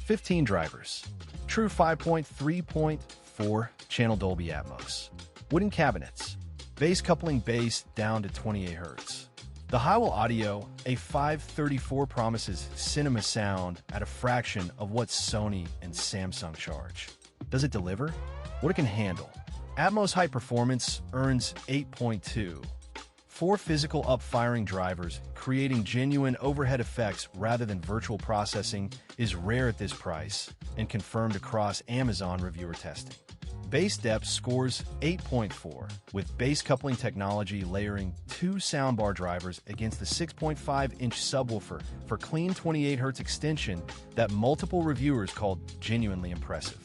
15 drivers. True 5.3.4 channel Dolby Atmos. Wooden cabinets. Bass coupling bass down to 28 Hz. The Hiwill Audio A534 promises cinema sound at a fraction of what Sony and Samsung charge. Does it deliver what it can handle? Atmos High Performance earns 8.2. 4 physical up-firing drivers, creating genuine overhead effects rather than virtual processing, is rare at this price and confirmed across Amazon reviewer testing. Bass depth scores 8.4, with BassCoupling Technology layering 2 soundbar drivers against the 6.5-inch subwoofer for clean 28 Hz extension that multiple reviewers called genuinely impressive.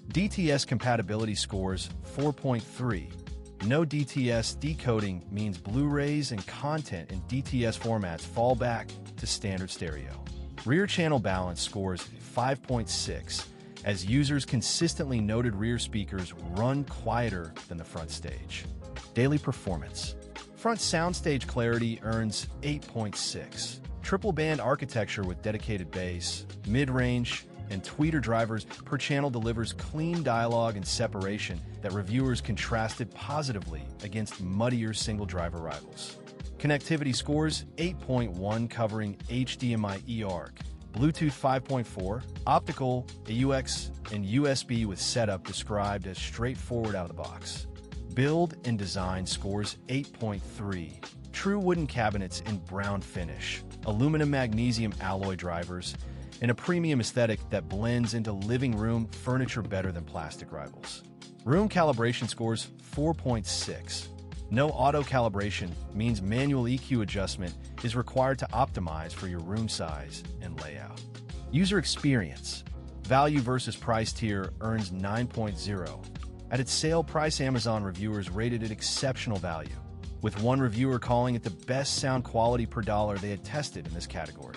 DTS compatibility scores 4.3. No DTS decoding means Blu-rays and content in DTS formats fall back to standard stereo. Rear channel balance scores 5.6, as users consistently noted rear speakers run quieter than the front stage. Daily performance. Front soundstage clarity earns 8.6. Triple band architecture with dedicated bass, mid-range, and tweeter drivers per channel delivers clean dialogue and separation that reviewers contrasted positively against muddier single-driver rivals. Connectivity scores 8.1, covering HDMI eARC, Bluetooth 5.4, optical, AUX, and USB with setup described as straightforward out of the box. Build and design scores 8.3. True wooden cabinets in brown finish, aluminum-magnesium alloy drivers, and a premium aesthetic that blends into living room furniture better than plastic rivals. Room calibration scores 4.6. No auto-calibration means manual EQ adjustment is required to optimize for your room size and layout. User experience. Value versus price tier earns 9.0. At its sale price, Amazon reviewers rated it exceptional value, with one reviewer calling it the best sound quality per dollar they had tested in this category.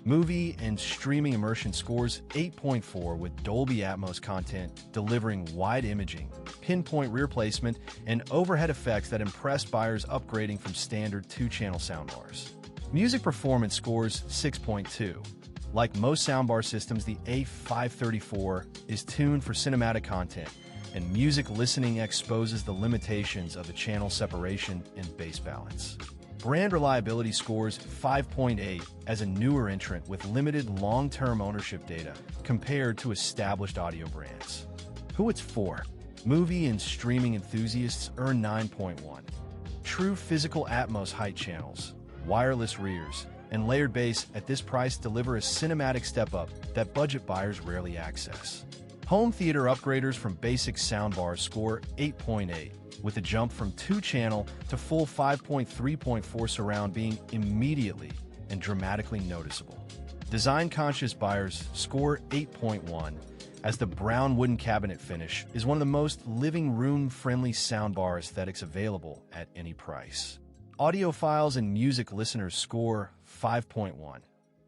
Movie and streaming immersion scores 8.4, with Dolby Atmos content delivering wide imaging, pinpoint rear placement, and overhead effects that impress buyers upgrading from standard 2-channel soundbars. Music performance scores 6.2. Like most soundbar systems, the A534 is tuned for cinematic content, and music listening exposes the limitations of the channel separation and bass balance. Brand reliability scores 5.8 as a newer entrant with limited long-term ownership data compared to established audio brands. Who it's for? Movie and streaming enthusiasts earn 9.1. True physical Atmos height channels, wireless rears, and layered bass at this price deliver a cinematic step-up that budget buyers rarely access. Home theater upgraders from basic soundbars score 8.8. with a jump from 2-channel to full 5.3.4 surround being immediately and dramatically noticeable. Design-conscious buyers score 8.1, as the brown wooden cabinet finish is one of the most living room-friendly soundbar aesthetics available at any price. Audiophiles and music listeners score 5.1.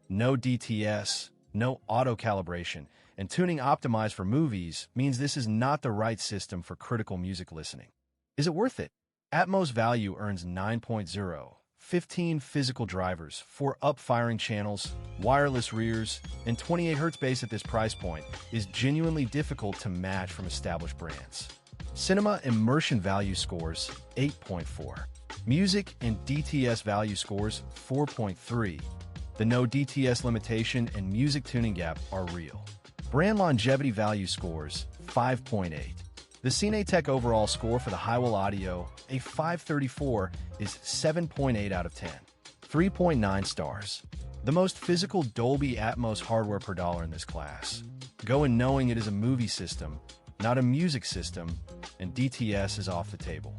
No DTS, no auto-calibration, and tuning optimized for movies means this is not the right system for critical music listening. Is it worth it? Atmos value earns 9.0. 15 physical drivers, 4 up-firing channels, wireless rears, and 28 Hz bass at this price point is genuinely difficult to match from established brands. Cinema immersion value scores 8.4. Music and DTS value scores 4.3. The no DTS limitation and music tuning gap are real. Brand longevity value scores 5.8. The CineTech overall score for the Hiwill Audio A534 is 7.8 out of 10, 3.9 stars. The most physical Dolby Atmos hardware per dollar in this class. Go in knowing it is a movie system, not a music system, and DTS is off the table.